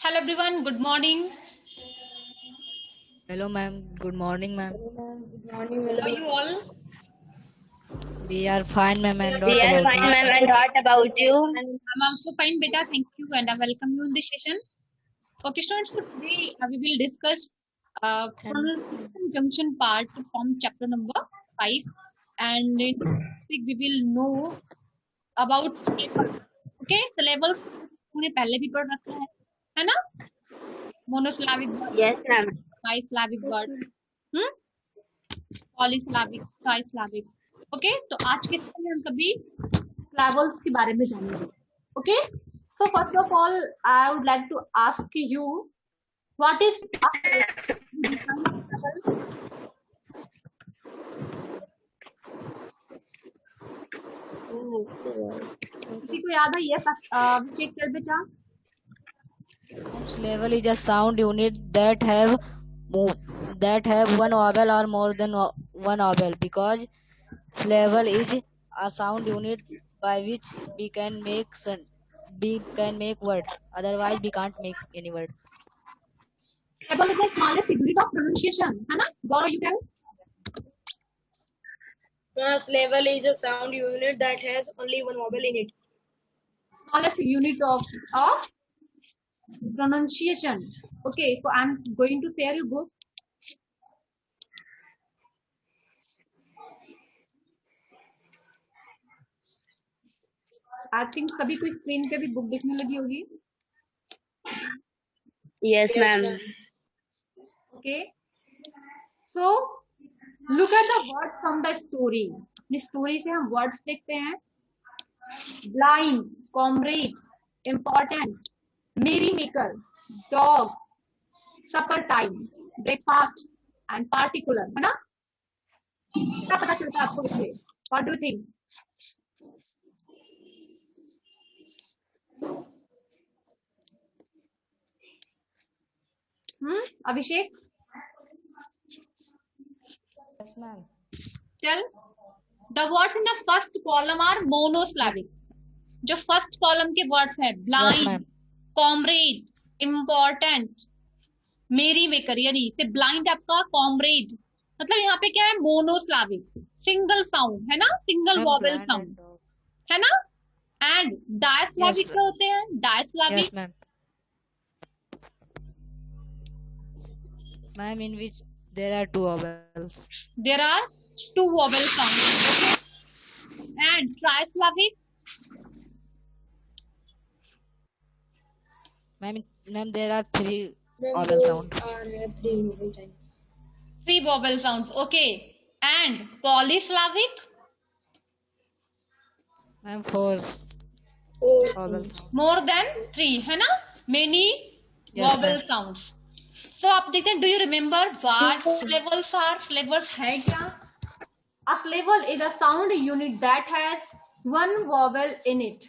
Hello everyone, good morning. Hello, ma'am. Good morning, ma'am. How are you all? We are fine, ma'am. And what We are about fine, you? ma'am. And what about you? I'm also fine, beta. Thank you, and I welcome you in this session. Okay, students, so today we will discuss pronunciation junction part from chapter number 5, and in this topic we will know about syllables. Okay, syllables हमने पहले भी पढ़ रखा है ना? Monosyllabic word, Yes, ma'am. bisyllabic word, polysyllabic, trisyllabic. Okay, तो आज के सेशन में हम सभी syllables के बारे में जानेंगे. Okay, so first of all, I would like to ask you, what is a syllable? किसी को याद है ये चेक कर बेटा. Syllable is a sound unit that have one vowel or more than one vowel. Because syllable is a sound unit by which we can make word. Otherwise, we can't make any word. Syllable is the smallest unit of pronunciation, है ना? Gaurav, you tell. Syllable is a sound unit that has only one vowel in it. Smallest unit of pronunciation. Okay, so I'm going to share you book. I think सभी को screen पे भी book दिखने लगी होगी. Yes, ma'am. Okay, so look at the words from the story. अपनी story से हम वर्ड्स देखते हैं. Blind, comrade, important, merrymaker, dog, supper time, breakfast and particular, है ना? क्या पता चलता है आपको इससे? What do you think? Abhishek, Yes, ma'am. tell. The words in the first column are monosyllabic. जो फर्स्ट कॉलम के वर्ड्स हैं Yes, blind, ma'am. Comrade, important, मेरी मेकर, यानी से ब्लाइंड आपका कॉमरेड, मतलब यहाँ पे क्या है? मोनोस्लाविक, सिंगल साउंड है ना, single Ma'am, vowel blind sound and dog. है ना. एंड डायस्लाविक Yes, क्या होते हैं? Disyllabic, yes, ma'am. Ma'am, in which there are two vowels. There are two vowel sound. And trisyllabic, Ma'am, there are three Then vowel those sounds. are three vowel sounds. Three vowel sounds. Okay, and polysyllabic, Ma'am, four Four vowel sounds. sounds. More than three, है ना, many Yes, vowel ma'am. Sounds. So आप देखते हैं, do you remember what syllables are? syllables है क्या? A syllable is a sound unit that has one vowel in it.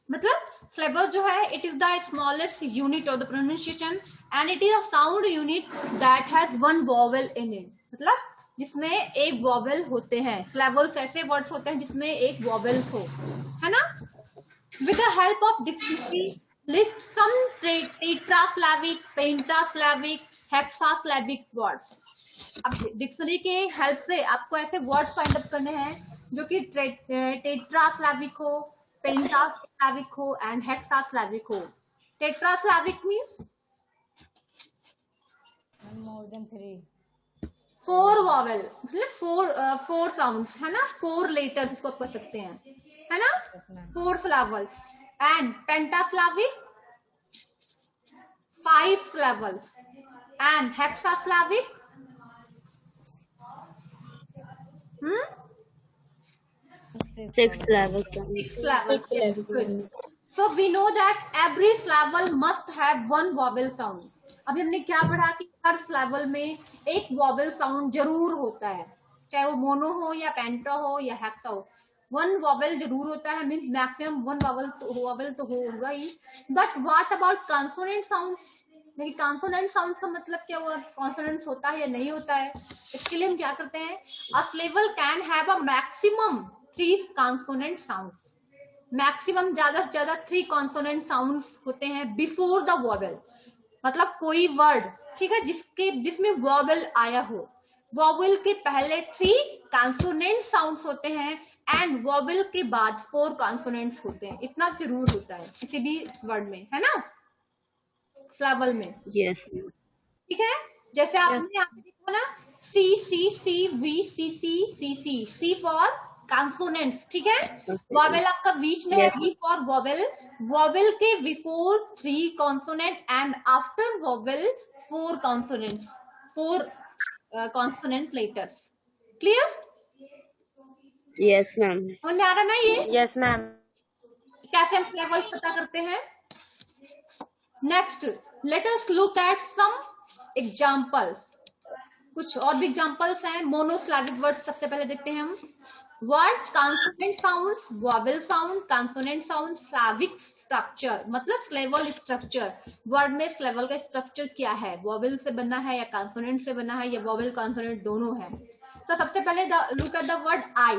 मतलब syllable जो है, it is the smallest unit of the pronunciation and it is a sound unit that has one vowel in it. मतलब जिसमें एक vowel होते हैं. syllables ऐसे words होते हैं जिसमें एक vowels हो, है ना? With the help of dictionary, list some tetrasyllabic, pentasyllabic, hexasyllabic words. अब डिक्शनरी के हेल्प से आपको ऐसे वर्ड्स फाइंड अप करने हैं जो कि टेट्रास्लैविक हो, पेंटास्लैविक हो एंड हेक्सास्लैविक हो. Tetrasyllabic means More than three. Four vowel, मतलब फोर साउंड्स, है ना, फोर लेटर्स इसको आप कह सकते हैं, है ना, Yes, ma'am. Four syllables. And pentasyllabic five syllables and hexasyllabic Six levels. six levels. Six Yes, levels. good. So we know that every syllable must have one vowel sound. अभी हमने क्या पढ़ा कि हर syllable में एक vowel sound जरूर होता है, चाहे वो मोनो हो या पेंटा हो या हेक्सा हो. वन वॉवेल जरूर होता है, मीन्स मैक्सिमम वन वॉवेल तो होगा ही. But what about consonant sounds? देखिए कॉन्सोनेंट साउंड्स का मतलब क्या हुआ? कॉन्सोनेंट्स होता है या नहीं होता है? इसके लिए हम क्या करते हैं? अ syllable can have a maximum 3 consonant sounds. Maximum ज्यादा से ज्यादा 3 कॉन्सोनेंट साउंड्स होते हैं बिफोर द वॉवेल। मतलब कोई वर्ड, ठीक है, जिसमें वॉवेल आया हो, वॉवेल के पहले 3 कॉन्सोनेंट साउंड्स होते हैं एंड वॉवेल के बाद 4 कॉन्सोनेंट्स होते हैं। इतना जरूर होता है किसी भी वर्ड में, है ना, स्लावल में। Yes. ठीक है, जैसे आपने यहाँ पे देखा ना, C C C V C C C C, C for consonants, ठीक है। वॉवेल आपका बीच में है, वी फॉर वॉवेल, वॉवेल के before 3 consonant and after vowel 4 consonants, 4 consonant letters. Clear? Yes, ma'am. समझ में आ रहा ना ये? Yes, ma'am. कैसे हम लेवल्स पता करते हैं? Next, let us look at some examples. कुछ और भी एग्जाम्पल्स हैं। मोनोसिलैबिक वर्ड सबसे पहले देखते हैं हम। Word consonant sounds, vowel sound, consonant sound, Slavic structure, मतलब स्लेवल स्ट्रक्चर। वर्ड में स्लेवल का स्ट्रक्चर क्या है, वॉवेल से बना है या कॉन्सोनेंट से बना है या वॉवेल कॉन्सोनेंट दोनों है। तो सबसे पहले look at the word I.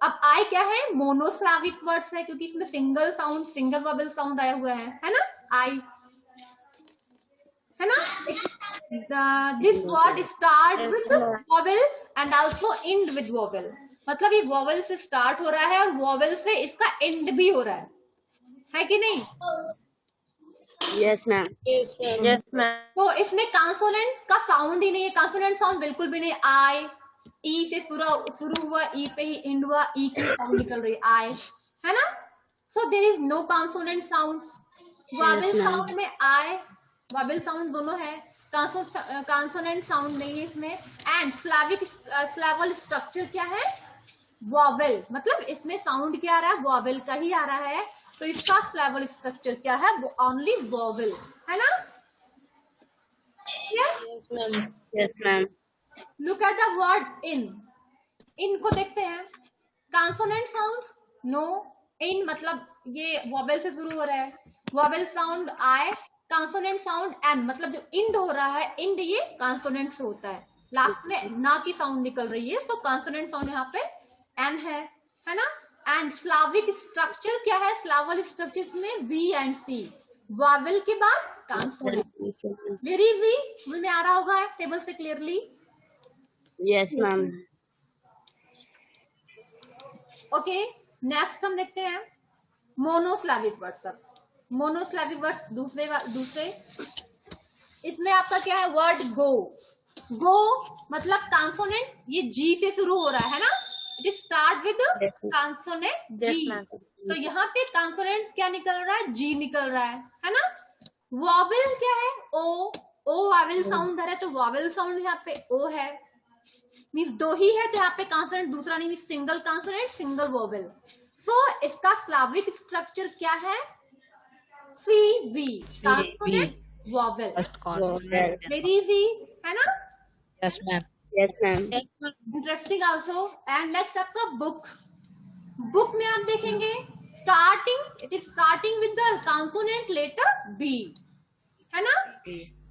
अब आई क्या है, मोनोसिलैबिक वर्ड्स है क्योंकि इसमें single sound, single vowel sound आया हुआ है ना, आई, है ना। This word start with vowel and also and with vowel, मतलब ये वॉवेल से स्टार्ट हो रहा है और वॉवेल से इसका एंड भी हो रहा है कि नहीं? Yes, ma'am. Yes, ma'am. Yes, ma'am. तो इसमें कॉन्सोनेंट का साउंड ही नहीं है, कॉन्सोनेंट साउंड बिल्कुल भी नहीं। आई, ई से शुरू हुआ, ई पे ही एंड हुआ, ई की साउंड निकल रही है, आई, है ना। So there is no consonant sound. Vowel sound में आई, वॉवेल साउंड दोनों है, कॉन्सोनेंट साउंड नहीं है इसमें। एंड स्लैवल स्ट्रक्चर क्या है, वॉवेल, मतलब इसमें साउंड क्या आ रहा है, वॉवेल का ही आ रहा है। तो इसका स्लैवल स्ट्रक्चर क्या है, वो ओनली वॉवेल, है ना। Yes, ma'am. Yes, ma'am. Look at the word in. In को देखते हैं। कॉन्सोनेंट साउंड नो, इन मतलब ये वॉवेल से शुरू हो रहा है, वॉवेल साउंड आई, कॉन्सोनेंट साउंड एन, मतलब जो इंड हो रहा है, इंड ये कॉन्सोनेंट से होता है, लास्ट में ना की साउंड निकल रही है। सो कॉन्सोनेंट साउंड यहाँ पे एन है ना। एंड स्लाविक स्ट्रक्चर क्या है, स्लावल स्ट्रक्चर में वी एंड सी, वॉवेल के बाद कॉन्सोनेंट। वेरी इजी, समझ में आ रहा होगा टेबल से clearly. Yes, ma'am. Okay, next हम देखते हैं मोनोसिलैबिक वर्ड्स। अब मोनोसिलैबिक वर्ड्स दूसरे इसमें आपका क्या है, वर्ड गो। गो मतलब कॉन्सोनेंट, ये जी से शुरू हो रहा है ना, इट स्टार्ट विद कॉन्सोनेंट जी। तो यहाँ पे कॉन्सोनेंट क्या निकल रहा है, जी निकल रहा है ना। वॉवेल क्या है, ओ, ओ वॉवेल साउंड है, तो वॉवेल साउंड यहाँ पे ओ है, मीन्स दो ही है, तो यहाँ पे कॉन्सोनेंट दूसरा नहीं, means single consonant single vowel. So इसका स्लाविक स्ट्रक्चर क्या है, C V, consonant vowel, very easy, है ना। Yes, ma'am. Yes, ma'am. Interesting also. And next आपका बुक। बुक में आप देखेंगे starting, it is starting with the consonant letter B, है ना।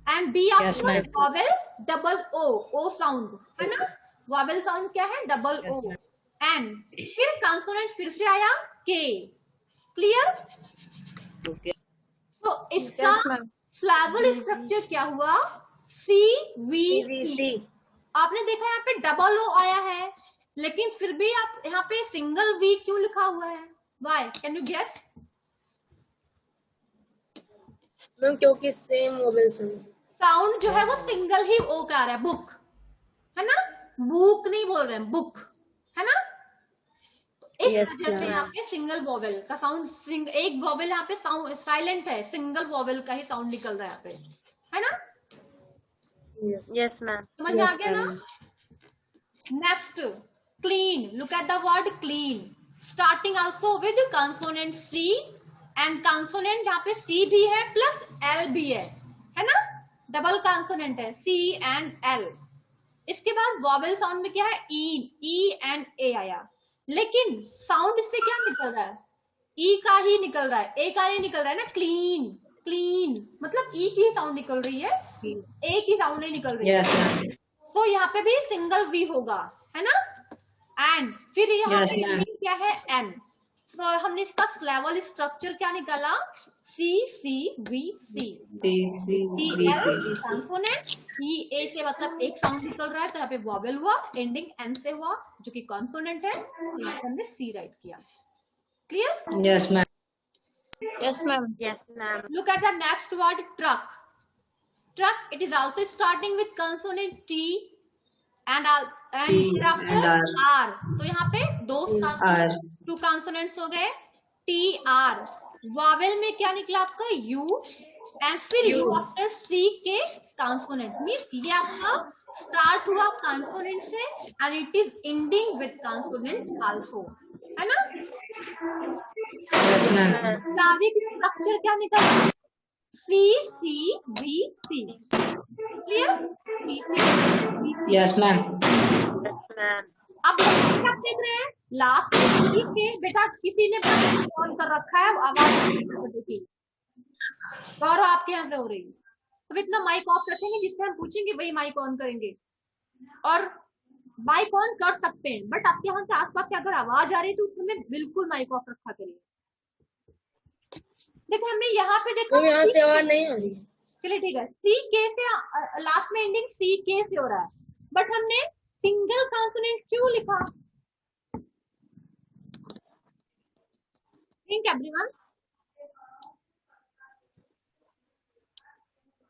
एंड बी Yes, आपका ma'am. Vowel double O, O sound, है ना। वॉवेल साउंड क्या है, डबल ओ। एंड फिर कॉन्सोनेंट फिर से आया के। क्लियर? Okay. तो इसका स्लैवल स्ट्रक्चर क्या हुआ, सी वी सी। आपने देखा यहाँ पे डबल ओ आया है, लेकिन फिर भी आप यहाँ पे सिंगल वी क्यों लिखा हुआ है, why, can you guess? Ma'am क्योंकि सेम वोवेल साउंड जो है वो सिंगल ही ओ का आ रहा है, बुक, है ना, बुक नहीं बोल रहे हैं, बुक, है ना। तो इस Yes, वजह से ma'am. यहाँ पे सिंगल वॉवेल का साउंड, एक वॉवेल यहाँ पे साउंड साइलेंट है, सिंगल वॉवेल का ही साउंड निकल रहा है यहाँ पे, है ना। Yes, ma'am. समझ में आ गया ना। Next, clean. Look at the word clean, starting also with consonant C and consonant यहाँ पे सी भी है प्लस एल भी है ना, डबल कॉन्सोनेंट है, सी एंड एल। इसके बाद वॉवेल साउंड में क्या है, ई एंड ए आया, लेकिन साउंड इससे क्या निकल रहा है, ई का ही निकल रहा है, ए का नहीं निकल रहा है ना। क्लीन, क्लीन मतलब ई की साउंड निकल रही है, ए की साउंड नहीं निकल रही है। Yes, ma'am. तो यहाँ पे भी सिंगल वी होगा, है ना। एंड फिर यहाँ Yes, पे ma'am. क्या है, एन। तो हमने इसका लेवल स्ट्रक्चर क्या निकाला, सी सी वी सी। कॉन्सोनेंट ई ए से मतलब एक साउंड निकल रहा है, तो यहाँ पे वॉवेल हुआ, एंडिंग एन से हुआ जो कि कॉन्सोनेंट है, तो यहाँ पे हमने सी राइट किया। Clear? Yes, ma'am. Yes, ma'am. Yes, ma'am. Look at the next word, truck. Truck, it is also starting with consonant T and thereafter R. तो यहाँ पे दो टू कॉन्सोनेंट्स हो गए, टी आर। वावेल में क्या निकला आपका, यू, एंड फिर U after C K consonant, means ये आपका स्टार्ट हुआ कॉन्सोनेंट से and it is ending with consonant also, है ना? Yes, ma'am. स्लाविक स्ट्रक्चर क्या निकला, C C V C. Clear? Yes, ma'am. Yes, ma'am. अब क्या देख रहे हैं, लास्ट के बेटा किसी ने ऑन कर रखा है, आवाज देखिए गौरव आपके यहाँ पे हो रही है, तो इतना माइक ऑफ रखेंगे जिससे हम पूछेंगे भाई माइक ऑन करेंगे, और माइक ऑन कर सकते हैं, बट आपके यहाँ के आसपास की अगर आवाज आ रही है तो उसमें बिल्कुल माइक ऑफ रखा करिए। देखो हमने यहाँ पे देखा, यहाँ से आवाज नहीं आ रही। चलिए ठीक है, सी के से लास्ट में एंडिंग सी के से हो रहा है, बट हमने सिंगल कॉन्सोनेंट क्यों लिखा? Think everyone.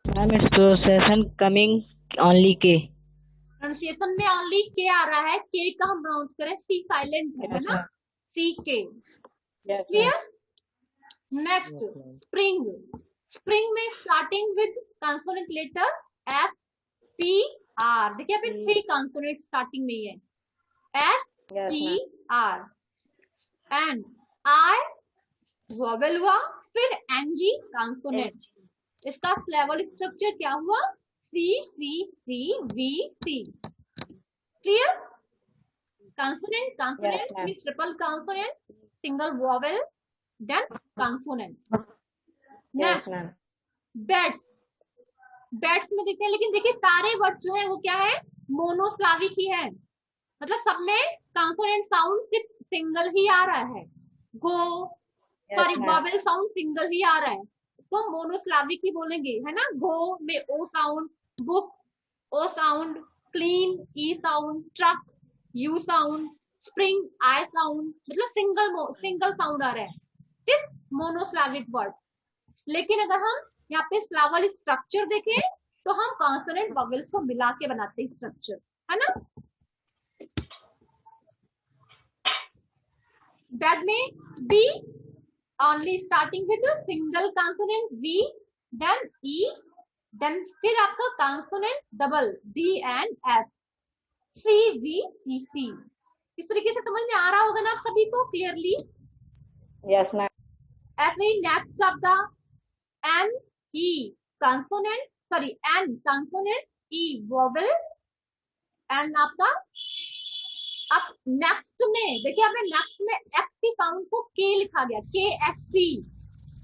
Ma'am, it's procession coming only K. Pronunciation में ओनली के आ रहा है, के का हम प्रोनाउंस करें, सी साइलेंट है ना, C K. Clear? Next, spring. Spring में starting with consonant letter S P R. देखिए यहाँ पे 3 कॉन्सोनेंट स्टार्टिंग में ही है, S P R, and I vowel हुआ, फिर एनजी कॉन्सोनेंट। इसका लेवल स्ट्रक्चर क्या हुआ, C C C V C. Clear? Consonant, consonant, triple consonant, single vowel, then consonant. Next, beds. Beds में देखते हैं, लेकिन देखिए सारे वर्ड जो है वो क्या है, मोनोस्लाविक ही है, मतलब सब में कॉन्सोनेंट साउंड सिर्फ सिंगल ही आ रहा है, go sorry vowel sound single ही आ रहा है, तो मोनोस्लाविक ही बोलेंगे, है ना? गो में O sound, book O sound, clean E sound, truck U sound, spring I sound, मतलब सिंगल साउंड आ रहा है, सिर्फ मोनोस्लाविक वर्ड। लेकिन अगर हम यहाँ पे स्लावल स्ट्रक्चर देखें तो हम कॉन्सोनेंट वोवेल्स को मिला के बनाते हैं स्ट्रक्चर, है ना? बेड में B only starting with single consonant V, then E, then फिर आपका consonant double D and S, C V C C. इस तरीके से समझ में आ रहा होगा ना आप सभी को क्लियरली? Yes, ma'am. ऐसे ही नेक्स्ट आपका N E consonant, sorry N consonant, E vowel, and आपका अब नेक्स्ट में देखिए, आपने नेक्स्ट में एक्स की साउंड को के लिखा गया, के एस सी,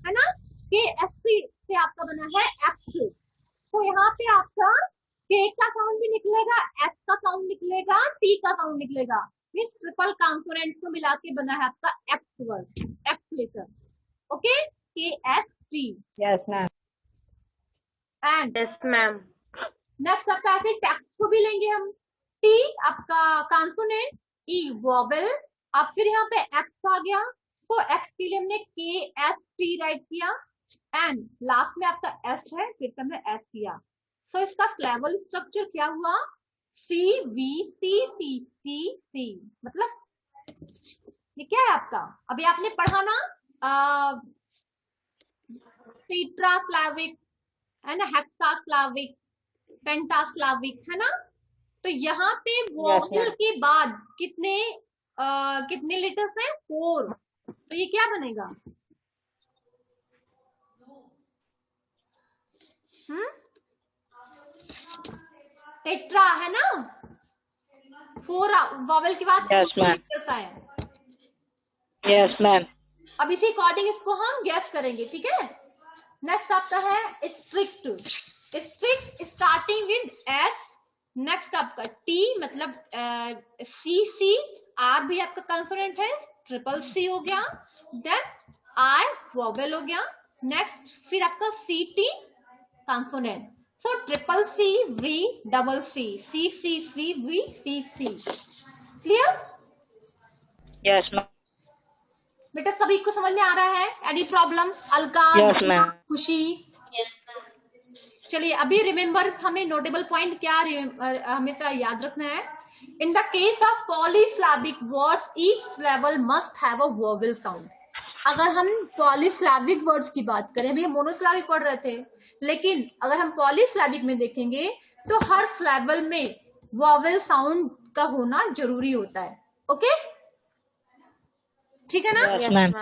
है ना? के एस सी से आपका बना है एक्स, तो यहाँ पे आपका के का साउंड भी निकलेगा, एस का साउंड निकलेगा, टी का साउंड निकलेगा, मीन्स ट्रिपल कॉन्सोनेंट्स को मिला के बना है आपका X word, X letter. Okay, K S T. Yes, ma'am. And Yes, ma'am. Next आपका ऐसे टेक्स्ट को भी लेंगे हम, टी आपका कॉन्सोनेंट, ई वोवेल, अब फिर यहाँ पे एक्स आ गया, तो एक्स के लिए हमने के एस टी राइट किया, एंड लास्ट में आपका एस है, फिर से हमने एस किया, सो इसका लेवल स्ट्रक्चर क्या हुआ, सी वी सी सी सी सी। मतलब ये क्या है आपका, अभी आपने पढ़ा ना टेट्रास्लाविक, है ना, हेक्सास्लाविक, पेंटास्लाविक, है ना? तो यहाँ पे वोवेल के बाद कितने लेटर्स हैं, 4, तो ये क्या बनेगा, टेट्रा, है ना? 4 वोवेल के बाद Yes, ma'am. लेटर्स आए। Yes, ma'am. अब इसी अकॉर्डिंग इसको हम गैस करेंगे, ठीक है? नेक्स्ट आपका है strict. Strict starting with S, next आपका टी, मतलब सी सी आर भी आपका कॉन्सोनेंट है, ट्रिपल सी हो गया, देन आई वॉवेल हो गया, नेक्स्ट फिर आपका C T consonant. So triple C V double C, C C C V C C. Clear Yes, ma'am. बेटा? सभी को समझ में आ रहा है? Any problem? Alka, Yes, ma'am. खुशी? चलिए अभी रिमेम्बर, हमें नोटेबल पॉइंट क्या हमेशा याद रखना है। In the case of polysyllabic words each syllable must have a vowel sound. अगर हम पॉलीस्लैबिक वर्ड्स की बात करें, अभी हम मोनोसिलैबिक पढ़ रहे थे, लेकिन अगर हम पॉलीस्लैबिक में देखेंगे तो हर सिलेबल में वोवेल साउंड का होना जरूरी होता है। ओके, ठीक है ना? Yes, ma'am.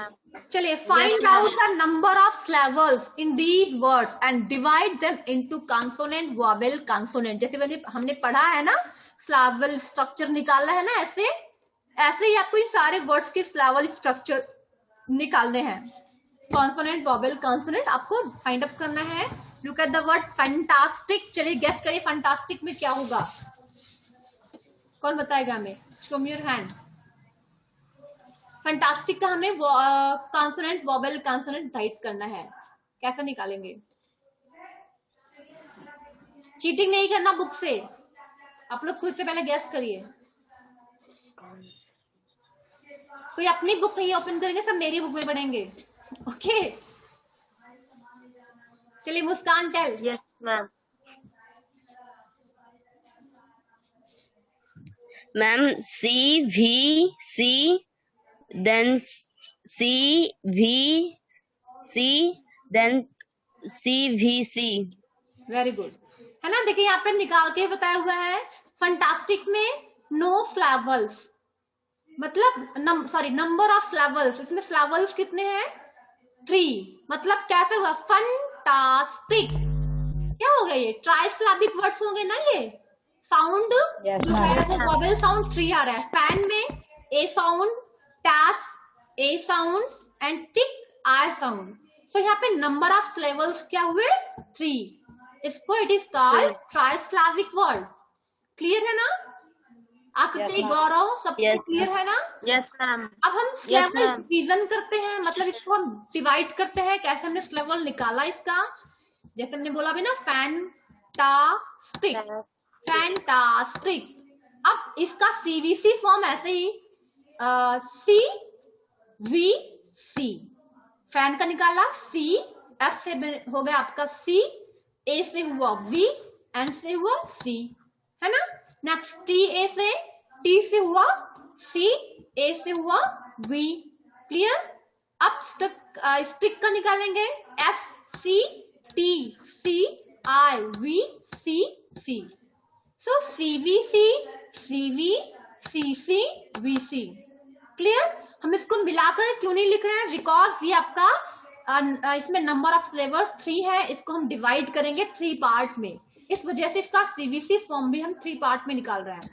चलिए, find out the number of syllables in these words and divide them into consonant vowel consonant. जैसे हमने पढ़ा है ना, सिलेबल स्ट्रक्चर निकालना है ना, ऐसे ऐसे ही आपको इन सारे वर्ड्स के सिलेबल स्ट्रक्चर निकालने हैं। कॉन्सोनेंट वोवेल कॉन्सोनेंट आपको फाइंड अप करना है। Look at the word fantastic. चलिए गेस करिए फैंटास्टिक में क्या होगा, कौन बताएगा हमें? Show me your hand. Fantastic का हमें कॉन्सोनेंट वोवेल कॉन्सोनेंट राइट करना है। कैसे निकालेंगे? चीटिंग नहीं करना बुक से, आप लोग खुद से पहले गैस करिए। कोई अपनी बुक नहीं ओपन करेंगे, सब मेरी बुक में पढ़ेंगे। ओके, चलिए मुस्कान tell. Yes, ma'am. Ma'am, C V C, then C V C, then C V C. Very good, है ना? देखिए यहाँ पे निकाल के बताया हुआ है। फंटास्टिक में नो सिलेबल्स, मतलब नंबर ऑफ सिलेबल्स। इसमें सिलेबल्स कितने हैं? 3। मतलब कैसे हुआ? फंटास्टिक क्या हो गया? ये ट्राइसिलेबिक वर्ड्स होंगे ना। ये साउंड जो है वो वोवेल साउंड 3 आ रहा है। फैन में A sound, tas A sound and tic I sound. So यहाँ पे नंबर ऑफ सिलेबल्स क्या हुए? 3। इसको it is called trisyllabic word. Clear है ना? आप इतने गौरव, सबको क्लियर है ना? Yes, ma'am. अब हम सिलेबल डिवीजन करते हैं, मतलब इसको हम डिवाइड करते हैं। कैसे हमने सिलेबल निकाला इसका? जैसे हमने बोला भी ना, फैंटास्टिक, फैंटास्टिक। अब इसका सीवीसी फॉर्म ऐसे ही सी वी सी। फैन का निकाला सी, एफ से हो गया आपका सी, ए से हुआ वी, एन से हुआ सी, है ना? नेक्स्ट टी ए से, टी से हुआ सी, ए से हुआ वी। क्लियर? अब स्टिक का निकालेंगे S C T C I V C C. So CVC, CV, CC, VC. Clear? हम इसको मिलाकर क्यों नहीं लिख रहे हैं? बिकॉज ये आपका इसमें नंबर ऑफ सिलेबल्स 3 है। इसको हम डिवाइड करेंगे 3 पार्ट में, इस वजह से इसका सीवीसी फॉर्म भी हम 3 पार्ट में निकाल रहे हैं।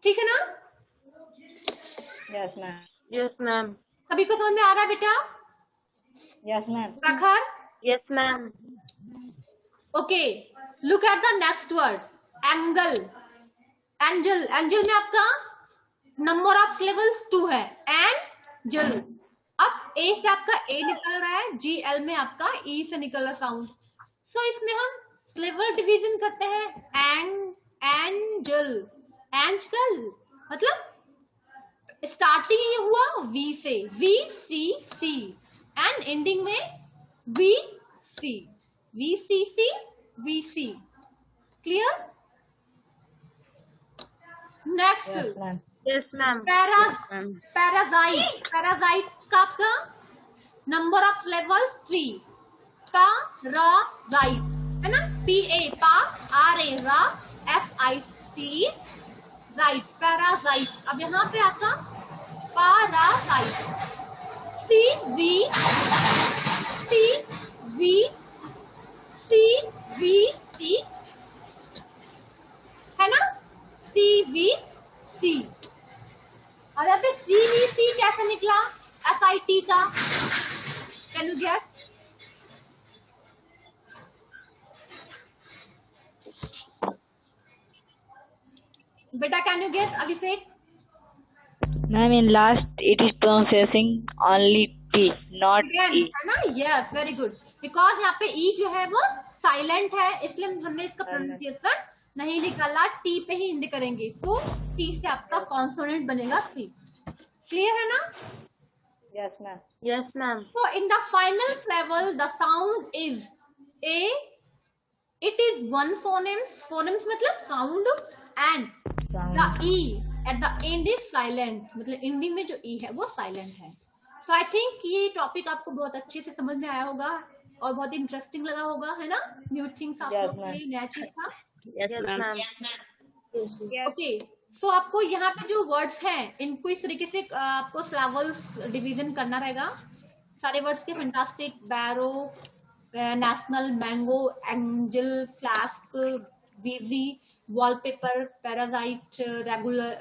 ठीक है ना? Yes, ma'am. Yes, ma'am. सभी को समझ में आ रहा है बेटा? Yes, ma'am. प्रखर? Yes, ma'am. Okay, look at the next word, angle, angel. Angel में आपका नंबर ऑफ सिलेबल्स 2 है, एंजल। अब ए से आपका ए निकल रहा है, जी एल में आपका ई से निकल रहा साउंड। सो इसमें हम सिलेबल डिवीजन करते हैं, एंजल, एंजल। मतलब स्टार्टिंग ये हुआ वी से, V C C, and ending में V C, V C C, V C. Clear? Next, Yes, ma'am. Parasite. Parasite का आपका नंबर ऑफ सिलेबल्स 3। पैराजाइट, है ना? पी ए पा, आर ए रा, एस आई सी राइट, पैराजाइट। अब यहाँ पे आपका parasite, C V C V C V C, है ना? C V C. और यहाँ पे सी वी सी कैसे निकला? एस आई टी का, कैन यू गेस? बेटा can you guess? Abhishek? Ma'am, in last it is processing only P, not Again, E. है ना? Yes, very good. बिकॉज यहाँ पे ई जो है वो साइलेंट है, इसलिए हमने इसका प्रोनाउंसिएशन नहीं निकाला, टी पे ही हिंदी करेंगे। सो टी से आपका कॉन्सोनेंट बनेगा सी। क्लियर है ना? Yes, ma'am. Yes, ma'am. So in the final level, the sound is A. It is one phonemes. Phonemes मतलब sound, and the E at the end is silent. मतलब ending में जो E है वो silent है। So I think ये topic आपको बहुत अच्छे से समझ में आया होगा और बहुत इंटरेस्टिंग लगा होगा, है ना? न्यू थिंग्स आप Yes, लोग के लिए नया चीज था। Yes, ma'am. Yes, ma'am. Yes. Okay, so आपको यहाँ पे जो वर्ड्स हैं इनको इस तरीके से आपको स्लैवल्स डिवीजन करना रहेगा। सारे वर्ड्स के fantastic, barrow, national, mango, angel, flask, busy, wallpaper, parasite,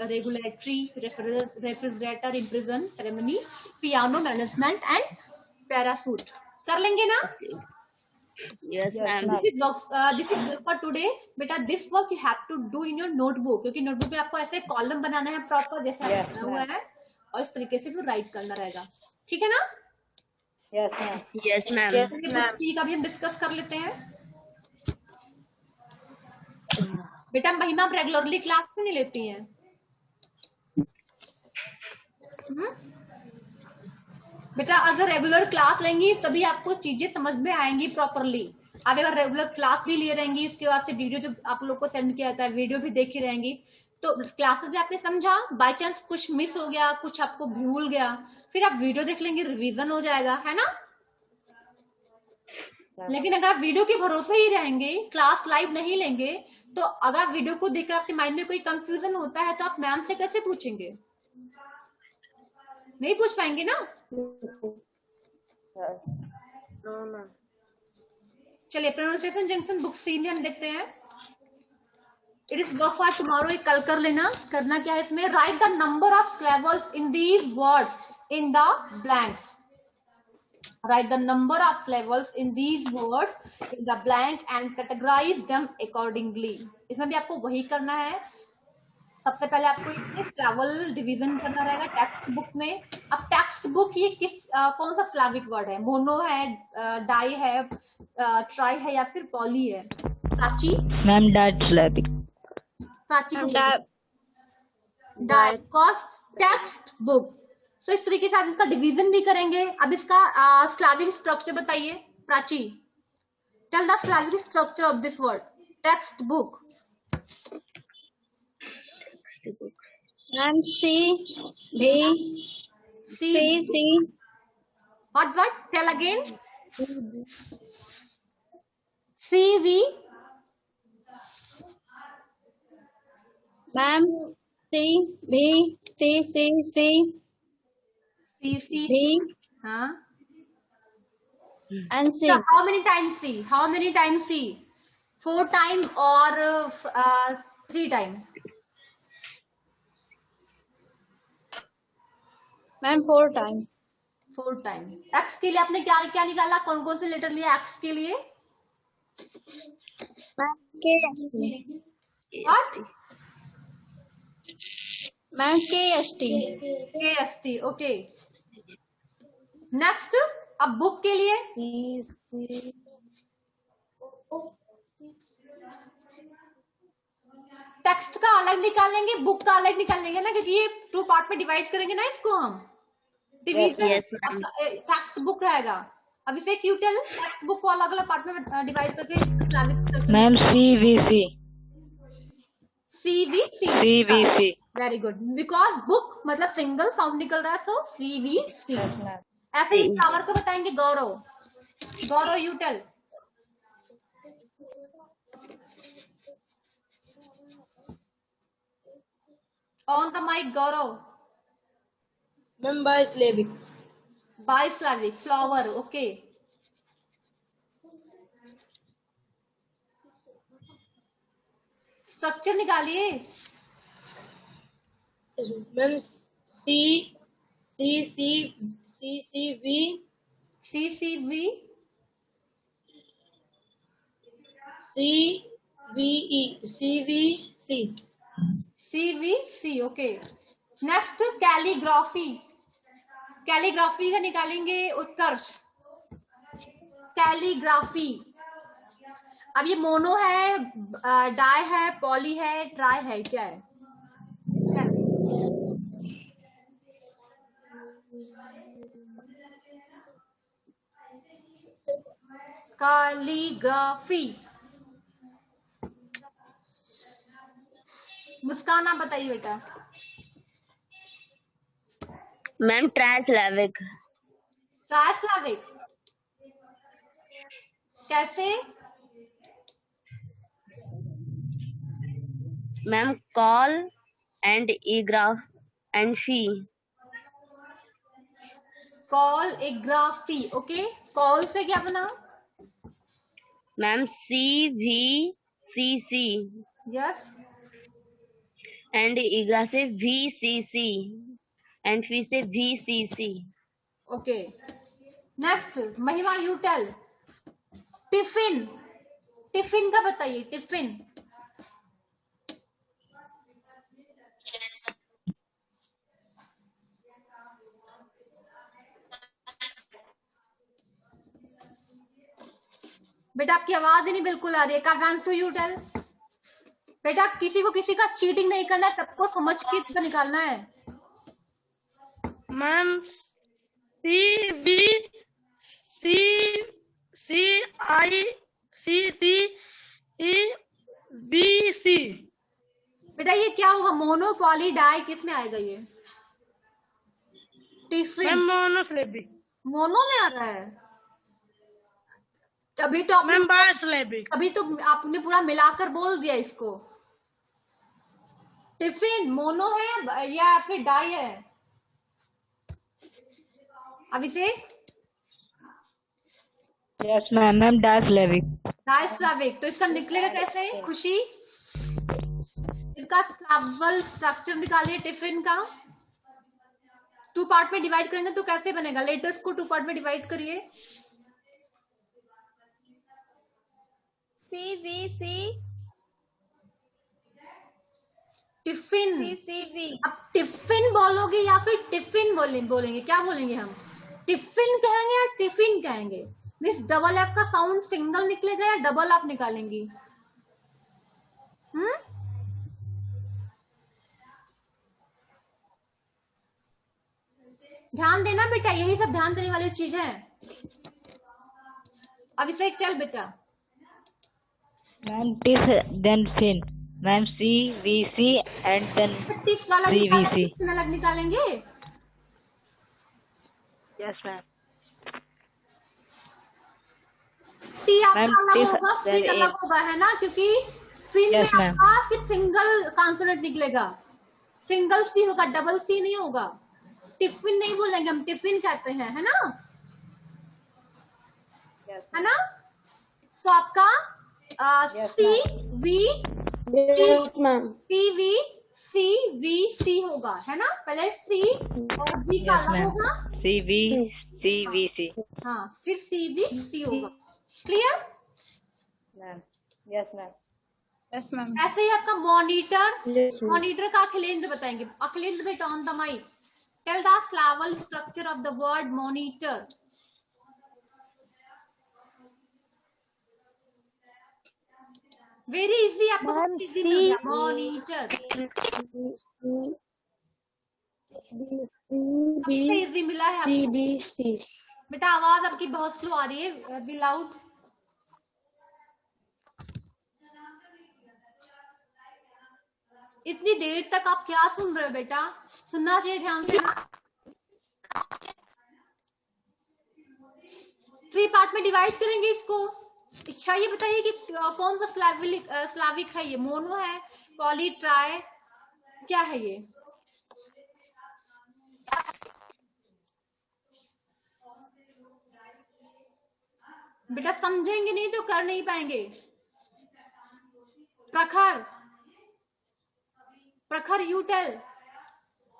regulatory, refrigerator, imprison, ceremony, piano, management and parachute. कर लेंगे ना? Yes, ma'am. This is work for today. बेटा this work you have to do in your notebook, क्योंकि notebook में आपको ऐसे column बनाना है proper जैसे आपने Yes, बना हुआ है, और इस तरीके से फिर राइट करना रहेगा। ठीक है ना? Yes, ma'am. Yes, ma'am. चलिए बुक सी का भी हम डिस्कस कर लेते हैं। बेटा महिमा आप रेगुलरली क्लास क्यों नहीं लेती हैं? बेटा अगर रेगुलर क्लास लेंगी तभी आपको चीजें समझ में आएंगी प्रॉपरली। आप अगर रेगुलर क्लास भी लिए रहेंगी, उसके बाद से वीडियो जो आप लोग को सेंड किया जाता है वीडियो भी देखी रहेंगी, तो क्लासेस में आपने समझा, बाय चांस कुछ मिस हो गया, कुछ आपको भूल गया, फिर आप वीडियो देख लेंगे, रिवीजन हो जाएगा, है ना? लेकिन अगर आप वीडियो के भरोसे ही रहेंगे, क्लास लाइव नहीं लेंगे, तो अगर आप वीडियो को देखकर आपके माइंड में कोई कंफ्यूजन होता है तो आप मैम से कैसे पूछेंगे? नहीं पूछ पाएंगे ना? No, ma'am. चलिए प्रोनाउंसिएशन जंक्शन बुक सी में हम देखते हैं। It is work for tomorrow, एक कल कर लेना। करना क्या है इसमें? Right the number of syllables in these words in the blanks. Write the number of syllables in these words in the blank and categorize them accordingly. इसमें भी आपको वही करना है। सबसे पहले आपको इसमें स्लैवल डिवीजन करना रहेगा टेक्स्ट बुक में। अब टेक्स्ट बुक ये कौन सा स्लैविक वर्ड है? मोनो है, डाई है, ट्राई है या फिर पॉली है? Prachi, Ma'am, that's Slavic. Prachi को डाई, टेक्स्ट बुक। तो इस तरीके से आप इसका डिवीजन भी करेंगे। अब इसका स्लैविक स्ट्रक्चर बताइए Prachi. Tell the syllabic structure of this word text book. And C, B, C. What? Tell again. C, V. Ma'am, C, B, C, C, C. B, Huh? and C. So how many times C? How many times C? 4 times or 3 times? Ma'am, 4 times. 4 times. X के लिए आपने क्या क्या निकाला? कौन कौन से letter लिया X के लिए? Ma'am, KST. What? Ma'am, KST. KST. Okay. Next, अब बुक के लिए टेक्स्ट का अलग निकालेंगे, बुक का अलग निकालेंगे ना, क्योंकि ये 2 पार्ट में डिवाइड करेंगे ना इसको हम। Division Yes, ma'am. Text book रहेगा। अब इसे क्यूटेल टेक्स्ट बुक को अलग अलग पार्ट में डिवाइड करके Slavic structure. Ma'am, CVC. CVC। CVC. Very good, because book मतलब सिंगल साउंड निकल रहा है, सो CVC। Yes, ma'am. ऐसे ही फ्लावर को बताएंगे Gaurav. Gaurav you tell. On the mic Gaurav. Ma'am, by Slavic. Bislavic flower, okay. Structure निकालिए। Yes, ma'am. C, C, C, C, C, V. CCV, C, V, E. C, V, C. CVC, okay. Next calligraphy. Calligraphy का निकालेंगे उत्कर्ष। Calligraphy. अब ये mono है, die है, poly है, try है, क्या है? कैलीग्राफी। मुस्कान आप बताइए बेटा। Ma'am trisyllabic. ट्रांसलैविक कैसे? Ma'am cal and igraph and phy. Cal igraphy. Okay, cal से क्या बना? Ma'am CVCC yes. And igra से VCC एंड फी से VCC। Okay, next Mahima you tell. Tiffin. Tiffin का बताइए। टिफिन। बेटा आपकी आवाज ही नहीं बिल्कुल आ रही है। काव्यांशु यू टेल। बेटा किसी को किसी का चीटिंग नहीं करना है, सबको समझ के इसका निकालना है। Ma'am CVCCICCEVC। बेटा ये क्या होगा? मोनो, पॉली, डाई, किस में आएगा ये? टिफिन। Ma'am monosyllabic. मोनो में आ रहा है। तभी तो आपने मैम बाइसिलेबिक। तभी तो आपने पूरा मिलाकर बोल दिया इसको। टिफिन मोनो है या फिर डाई है? Abhishek. Yes ma'am. Ma'am disyllabic. Disyllabic. तो इसका निकलेगा कैसे? खुशी इसका स्लैवल स्ट्रक्चर निकालिए टिफिन का। 2 पार्ट में डिवाइड करेंगे तो कैसे बनेगा? लेटर्स को 2 पार्ट में डिवाइड करिए। CVC tiffin. CCV। अब टिफिन बोलोगे या फिर टिफिन बोलेंगे? क्या बोलेंगे हम? टिफिन कहेंगे या टिफिन कहेंगे? मीन्स डबल एफ का साउंड सिंगल निकलेगा या डबल आप निकालेंगी? ध्यान देना बेटा, यही सब ध्यान देने वाली चीज है। अभिषेक चल बेटा। Ma'am tiff then fin. Ma'am CVC and then tiff वाला CVC। अलग निकालेंगे। Yes ma'am. टी आपका मैम, अलग टिफ होगा, फिन then अलग होगा, है ना? क्योंकि फिन Yes, में ma'am. आपका सिर्फ सिंगल कॉन्सोनेंट निकलेगा, सिंगल सी होगा, डबल सी नहीं होगा। टिफिन नहीं बोलेंगे हम, टिफिन कहते हैं, है ना? है ना? सो आपका सी वी सी होगा, है ना? पहले सी और वी का Yes, अलग ma'am. होगा। CVC। हाँ, फिर सी वी सी होगा। Clear? Ma'am. Yes ma'am. Yes, ma'am. ऐसे ही आपका मॉनिटर। मॉनिटर का अखिलेंद्र बताएंगे। अखिलेंद्र बेटा on the mic tell the syllable structure of the word monitor. Very easy, आपको इजी मिल गया। मॉनिटर सबसे इजी मिला है आपको। बेटा आवाज आपकी बहुत स्लो आ रही है, बी लाउड। इतनी देर तक आप क्या सुन रहे हो बेटा? सुनना चाहिए ध्यान से ना। 3 पार्ट में डिवाइड करेंगे इसको। अच्छा ये बताइए कि कौन सा स्लाविक है? ये मोनो है, पॉली, ट्राई, क्या है ये? बेटा समझेंगे नहीं तो कर नहीं पाएंगे। प्रखर। प्रखर यू टेल।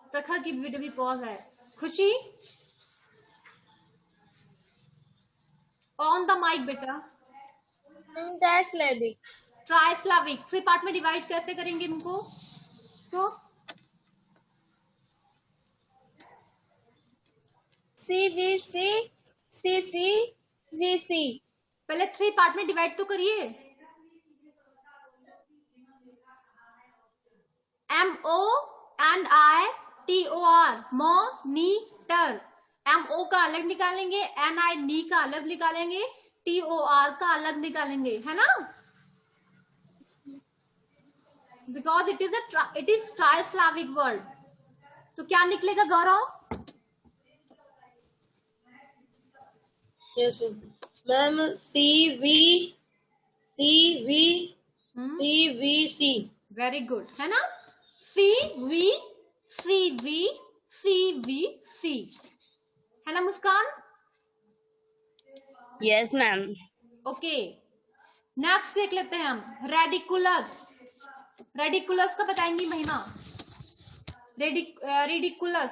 प्रखर की वीडियो भी पॉज है। खुशी ऑन द माइक बेटा। Disyllabic. ट्राइस्लाविक 3 पार्ट में डिवाइड कैसे करेंगे इनको? तो CVC पहले 3 पार्ट में डिवाइड तो करिए। MONITOR monitor. MO का अलग निकालेंगे, NI का अलग निकालेंगे, TOR का अलग निकालेंगे, है ना? Because it is trisyllabic word. तो क्या निकलेगा Gaurav? Yes, ma'am. Ma'am, CVC. Very good, है ना? CVC, है ना मुस्कान? Yes, ma'am. ओके, नेक्स्ट देख लेते हैं हम। रेडिकुलस का बताएंगी महिमा। रेडिकुलस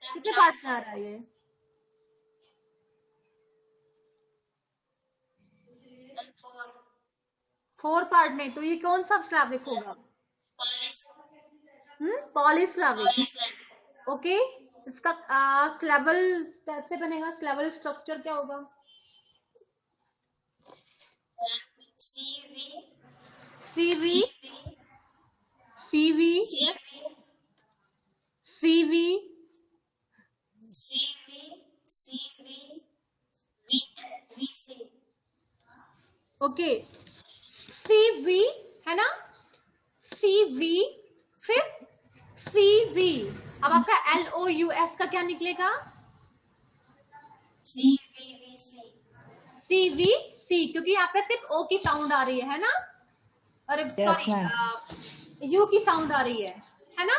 कितने पार्ट में आ रहा है ये? फोर पार्ट में। तो ये कौन सा स्लाविक होगा? पॉलीस्लाविक। ओके, इसका स्लेबल कैसे बनेगा? स्लेबल स्ट्रक्चर क्या होगा? CV ओके, CV है ना? CV फिर CV। अब आपका LOUS का क्या निकलेगा? CVC, क्योंकि यहाँ पे सिर्फ O की साउंड आ रही है ना? अरे सॉरी, U की साउंड आ रही है ना?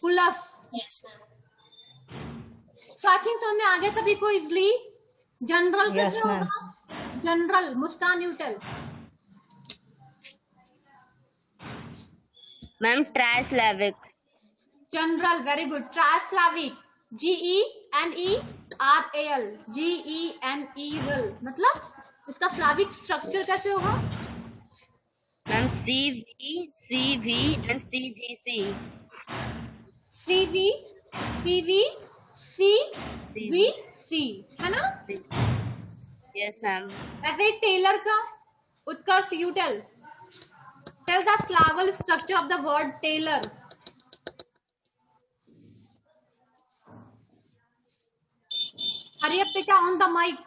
कुलस। स्टार्टिंग समझ में आ गया सभी को इजली? जनरल का क्या होगा? General, Muskan neutral. Ma'am, Trislavic. General, very good. Trisyllabic, GENERAL, GENERAL, मतलब इसका स्लाविक स्ट्रक्चर कैसे होगा? Ma'am, CV and CVC. CVC, है ना? Yes, ma'am. ऐसे ही टेलर का Utkarsh you tell. Tell the syllable structure of the word tailor. Hurry up बेटा, ऑन द माइक।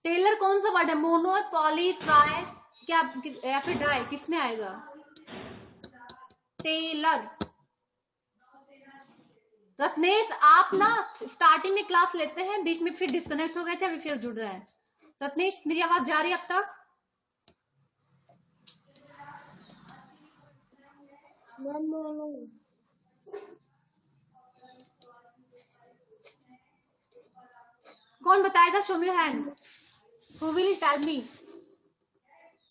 टेलर कौन सा वर्ड है? मोनो, पॉली, ट्राई, क्या या फिर डाई, किसमें आएगा? टेलर। रत्नेश, आप ना स्टार्टिंग में क्लास लेते हैं, बीच में फिर डिस्कनेक्ट हो गए थे, अभी फिर जुड़ रहे हैं। रत्नेश, मेरी आवाज जा रही है अब तक? कौन बताएगा? Show me your hand. Who will tell me?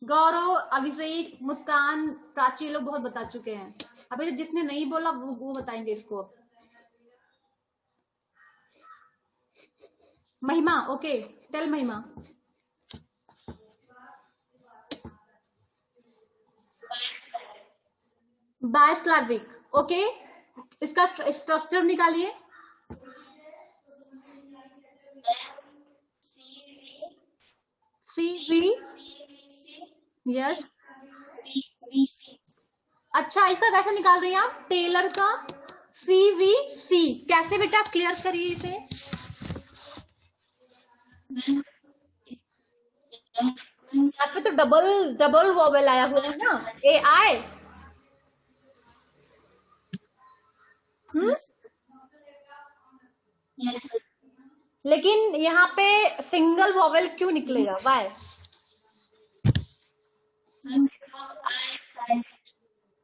Gaurav, Abhishek, Muskan, Prachi, लोग बहुत बता चुके हैं। अभी तो जिसने नहीं बोला वो बताएंगे इसको। महिमा, ओके, टेल महिमा। बायस्लाविक, ओके, इसका स्ट्रक्चर निकालिए। CV, yes. अच्छा, इसका कैसे निकाल रही हैं आप? टेलर का CVC कैसे बेटा? क्लियर करिए इसे। यहाँ पे तो डबल वॉवेल आया हुआ है ना, AI। लेकिन यहाँ पे सिंगल वॉवेल क्यों निकलेगा? वाई?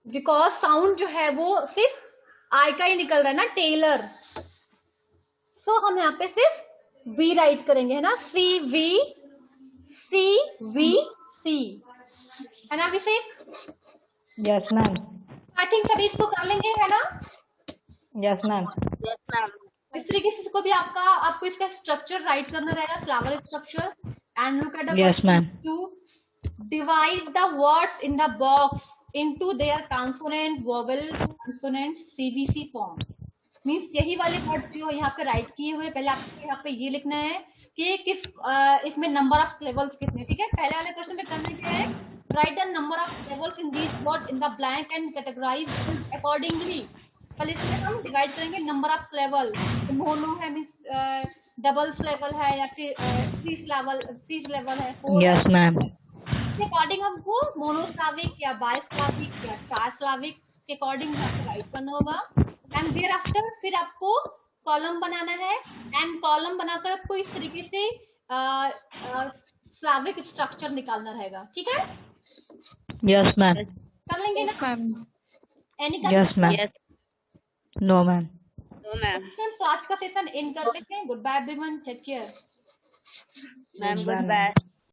बिकॉज साउंड जो है वो सिर्फ आई का ही निकल रहा है ना, टेलर। सो हम यहाँ पे सिर्फ V राइट करेंगे, है ना? CVC, है ना अभिषेक? Yes ma'am. आई थिंक सभी इसको कर लेंगे, है ना? Yes, ma'am. Yes, ma'am. इस तरीके से को भी आपको इसका स्ट्रक्चर राइट करना रहेगा, syllable structure. And look at the Yes, ma'am. To divide the words in the box into their consonant, vowel, consonant, CBC form. Means यही वाले वर्ड जो यहाँ पे राइट किए हुए, पहले आपको यहाँ पे ये लिखना है कि किस इसमें नंबर ऑफ सिलेबल्स कितने. ठीक है, पहले वाले क्वेश्चन में करना क्या है, write the number of syllables in these word in the blank and categorize accordingly. पहले इसमें हम डिवाइड करेंगे नंबर ऑफ सिलेबल. मोनो है मीन्स डबल सिलेबल है या फिर थ्री सिलेबल है, फोर. Yes, ma'am. के अकॉर्डिंग हमको मोनोस्लाविक या बायस्लाविक या ट्राइस्लाविक के अकॉर्डिंग आपको राइट करना होगा. एंड देयर आफ्टर फिर आपको कॉलम बनाना है. एंड कॉलम बनाकर आपको इस तरीके से स्लाविक स्ट्रक्चर निकालना रहेगा. ठीक है, Yes, ma'am. कर लेंगे Yes, ना? ma'am. Any Yes, ma'am. Yes. No, ma'am. No, ma'am. तो आज का सेशन एंड करते हैं. Good bye everyone, take care. Ma'am, Goodbye, ma'am. goodbye.